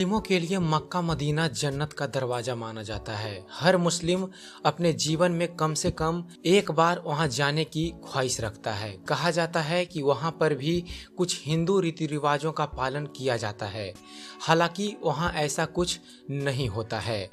मुस्लिमों के लिए मक्का मदीना जन्नत का दरवाजा माना जाता है। हर मुस्लिम अपने जीवन में कम से कम एक बार वहां जाने की ख्वाहिश रखता है। कहा जाता है कि वहां पर भी कुछ हिंदू रीति रिवाजों का पालन किया जाता है, हालांकि वहां ऐसा कुछ नहीं होता है।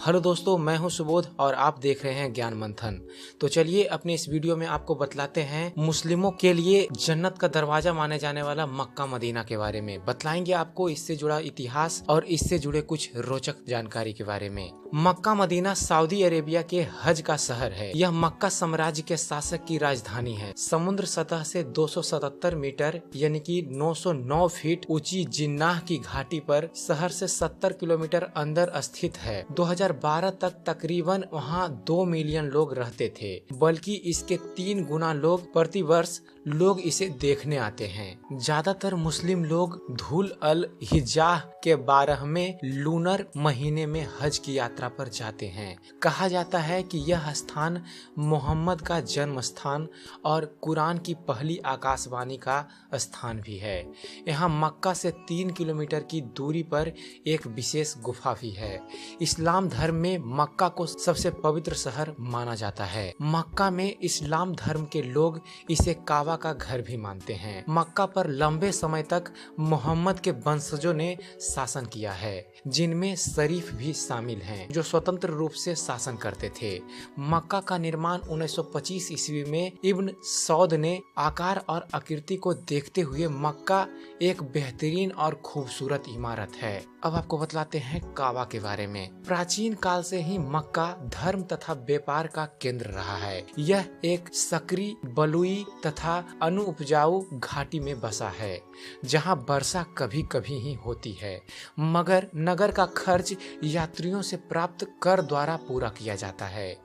हेलो दोस्तों, मैं हूं सुबोध और आप देख रहे हैं ज्ञान मंथन। तो चलिए अपने इस वीडियो में आपको बतलाते हैं मुस्लिमों के लिए जन्नत का दरवाजा माने जाने वाला मक्का मदीना के बारे में। बतलाएंगे आपको इससे जुड़ा इतिहास और इससे जुड़े कुछ रोचक जानकारी के बारे में। मक्का मदीना सऊदी अरेबिया के हज का शहर है। यह मक्का साम्राज्य के शासक की राजधानी है। समुद्र सतह से 277 मीटर यानी कि 909 फीट ऊंची जिन्नाह की घाटी पर शहर से 70 किलोमीटर अंदर स्थित है। 2012 तक तकरीबन वहां 2 मिलियन लोग रहते थे, बल्कि इसके 3 गुना लोग प्रतिवर्ष लोग इसे देखने आते हैं। ज्यादातर मुस्लिम लोग धुल अल हिज्जाह के 12वें लूनर महीने में हज की यात्रा पर जाते हैं। कहा जाता है कि यह स्थान मोहम्मद का जन्म स्थान और कुरान की पहली आकाशवाणी का स्थान भी है। यहाँ मक्का से 3 किलोमीटर की दूरी पर एक विशेष गुफा भी है। इस्लाम धर्म में मक्का को सबसे पवित्र शहर माना जाता है। मक्का में इस्लाम धर्म के लोग इसे काबा का घर भी मानते हैं। मक्का पर लंबे समय तक मोहम्मद के वंशजों ने शासन किया है, जिनमें शरीफ भी शामिल हैं, जो स्वतंत्र रूप से शासन करते थे। मक्का का निर्माण 1925 ईस्वी में इब्न सौद ने आकार और आकृति को देखते हुए मक्का एक बेहतरीन और खूबसूरत इमारत है। अब आपको बतलाते हैं काबा के बारे में। प्राचीन काल से ही मक्का धर्म तथा व्यापार का केंद्र रहा है। यह एक सक्रिय बलुई तथा अनुपजाऊ घाटी में बसा है, जहां वर्षा कभी कभी ही होती है, मगर नगर का खर्च यात्रियों से प्राप्त कर द्वारा पूरा किया जाता है।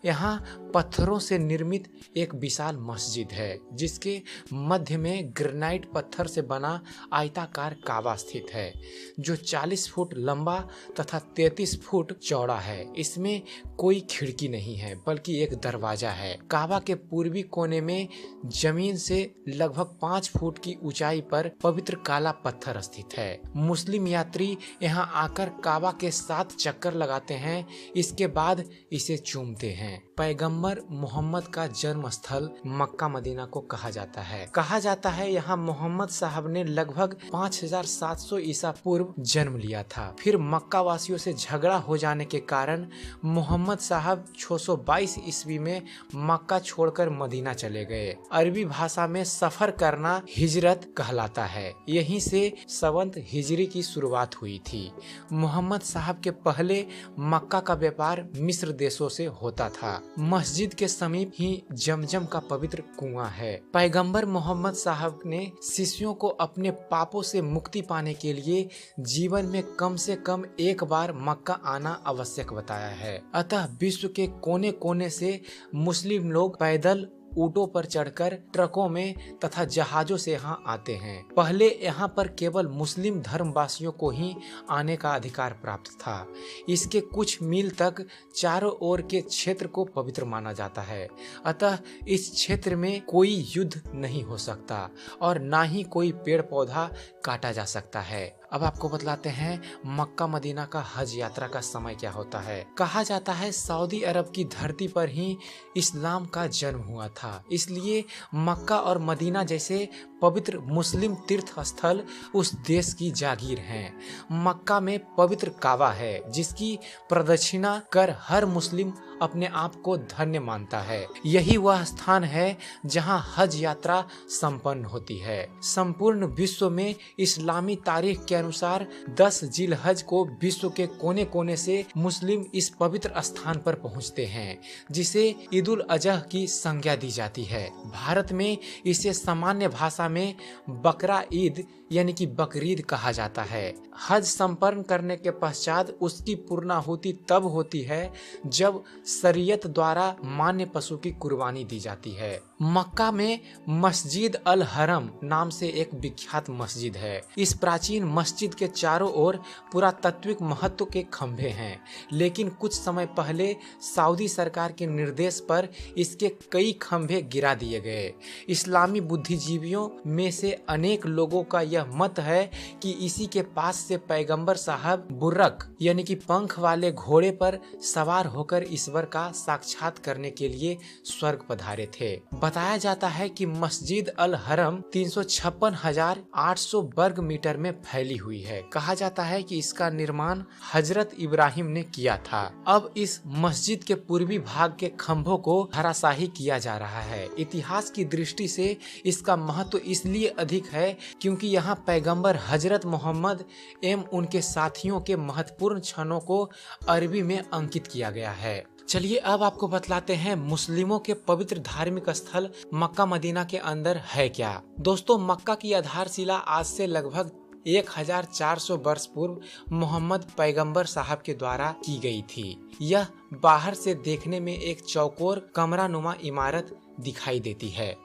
यहाँ पत्थरों से निर्मित एक विशाल मस्जिद है, जिसके मध्य में ग्रेनाइट पत्थर से बना आयताकार काबा स्थित है, जो 40 फुट लंबा तथा 33 फुट चौड़ा है। इसमें कोई खिड़की नहीं है, बल्कि एक दरवाजा है। काबा के पूर्वी कोने में जमीन से लगभग 5 फुट की ऊंचाई पर पवित्र काला पत्थर स्थित है। मुस्लिम यात्री यहाँ आकर काबा के 7 चक्कर लगाते हैं, इसके बाद इसे चूमते हैं। पैगंबर मोहम्मद का जन्म स्थल मक्का मदीना को कहा जाता है। कहा जाता है यहाँ मोहम्मद साहब ने लगभग 5700 ईसा पूर्व जन्म लिया था। फिर मक्का वासियों से झगड़ा हो जाने के कारण मोहम्मद साहब 622 ईस्वी में मक्का छोड़कर मदीना चले गए। अरबी भाषा में सफर करना हिजरत कहलाता है। यहीं से संवत हिजरी की शुरुआत हुई थी। मोहम्मद साहब के पहले मक्का का व्यापार मिस्र देशों से होता था। मस्जिद के समीप ही जमजम का पवित्र कुआं है। पैगंबर मोहम्मद साहब ने शिष्यों को अपने पापों से मुक्ति पाने के लिए जीवन में कम से कम एक बार मक्का आना आवश्यक बताया है। अतः विश्व के कोने कोने से मुस्लिम लोग पैदल, ऊँटों पर चढ़कर, ट्रकों में तथा जहाजों से यहाँ आते हैं। पहले यहाँ पर केवल मुस्लिम धर्मवासियों को ही आने का अधिकार प्राप्त था। इसके कुछ मील तक चारों ओर के क्षेत्र को पवित्र माना जाता है, अतः इस क्षेत्र में कोई युद्ध नहीं हो सकता और ना ही कोई पेड़ पौधा काटा जा सकता है। अब आपको बतलाते हैं मक्का मदीना का हज यात्रा का समय क्या होता है। कहा जाता है सऊदी अरब की धरती पर ही इस्लाम का जन्म हुआ था, इसलिए मक्का और मदीना जैसे पवित्र मुस्लिम तीर्थ स्थल उस देश की जागीर हैं। मक्का में पवित्र काबा है, जिसकी प्रदक्षिणा कर हर मुस्लिम अपने आप को धन्य मानता है। यही वह स्थान है जहां हज यात्रा संपन्न होती है। संपूर्ण विश्व में इस्लामी तारीख के अनुसार 10 जिलहज को विश्व के कोने कोने से मुस्लिम इस पवित्र स्थान पर पहुंचते हैं, जिसे ईद उल अजहा की संज्ञा दी जाती है। भारत में इसे सामान्य भाषा में बकरा ईद यानी कि बकरीद कहा जाता है। हज संपन्न करने के पश्चात उसकी पूर्णाहुति तब होती है जब शरीयत द्वारा मान्य पशु की कुर्बानी दी जाती है। मक्का में मस्जिद अल हरम नाम से एक विख्यात मस्जिद है। इस प्राचीन मस्जिद के चारों ओर पुरातात्विक महत्व के खंभे हैं, लेकिन कुछ समय पहले सऊदी सरकार के निर्देश पर इसके कई खंभे गिरा दिए गए। इस्लामी बुद्धिजीवियों में से अनेक लोगों का यह यह मत है कि इसी के पास से पैगंबर साहब बुर्रक यानी कि पंख वाले घोड़े पर सवार होकर ईश्वर का साक्षात करने के लिए स्वर्ग पधारे थे। बताया जाता है कि मस्जिद अल हरम 356,800 वर्ग मीटर में फैली हुई है। कहा जाता है कि इसका निर्माण हजरत इब्राहिम ने किया था। अब इस मस्जिद के पूर्वी भाग के खंभों को धराशाही किया जा रहा है। इतिहास की दृष्टि से इसका महत्व इसलिए अधिक है क्योंकि यहाँ पैगंबर हजरत मोहम्मद एवं उनके साथियों के महत्वपूर्ण क्षणों को अरबी में अंकित किया गया है। चलिए अब आपको बतलाते हैं मुस्लिमों के पवित्र धार्मिक स्थल मक्का मदीना के अंदर है क्या। दोस्तों, मक्का की आधारशिला आज से लगभग 1400 वर्ष पूर्व मोहम्मद पैगंबर साहब के द्वारा की गई थी। यह बाहर से देखने में एक चौकोर कमरा नुमा इमारत दिखाई देती है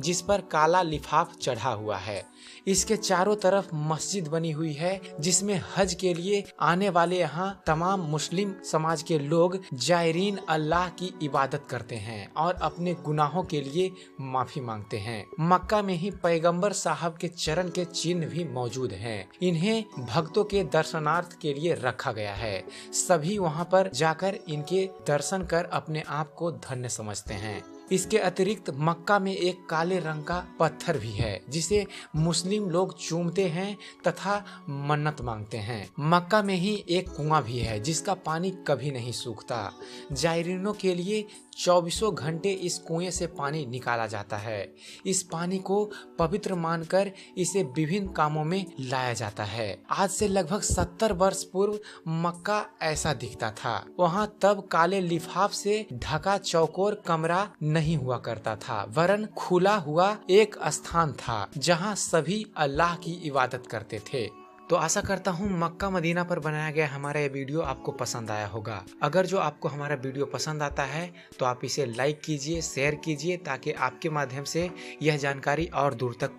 जिस पर काला लिफाफ चढ़ा हुआ है। इसके चारों तरफ मस्जिद बनी हुई है जिसमें हज के लिए आने वाले यहाँ तमाम मुस्लिम समाज के लोग जायरीन अल्लाह की इबादत करते हैं और अपने गुनाहों के लिए माफी मांगते हैं। मक्का में ही पैगंबर साहब के चरण के चिन्ह भी मौजूद हैं। इन्हें भक्तों के दर्शनार्थ के लिए रखा गया है। सभी वहाँ पर जाकर इनके दर्शन कर अपने आप को धन्य समझते हैं। इसके अतिरिक्त मक्का में एक काले रंग का पत्थर भी है जिसे मुस्लिम लोग चूमते हैं तथा मन्नत मांगते हैं। मक्का में ही एक कुआं भी है जिसका पानी कभी नहीं सूखता। जायरीनों के लिए 24 घंटे इस कुएं से पानी निकाला जाता है। इस पानी को पवित्र मानकर इसे विभिन्न कामों में लाया जाता है। आज से लगभग 70 वर्ष पूर्व मक्का ऐसा दिखता था। वहाँ तब काले लिफाफ से ढका चौकोर कमरा नहीं हुआ करता था, वरन खुला हुआ एक स्थान था जहाँ सभी अल्लाह की इबादत करते थे। तो आशा करता हूँ मक्का मदीना पर बनाया गया हमारा ये वीडियो आपको पसंद आया होगा। अगर जो आपको हमारा वीडियो पसंद आता है तो आप इसे लाइक कीजिए, शेयर कीजिए ताकि आपके माध्यम से यह जानकारी और दूर तक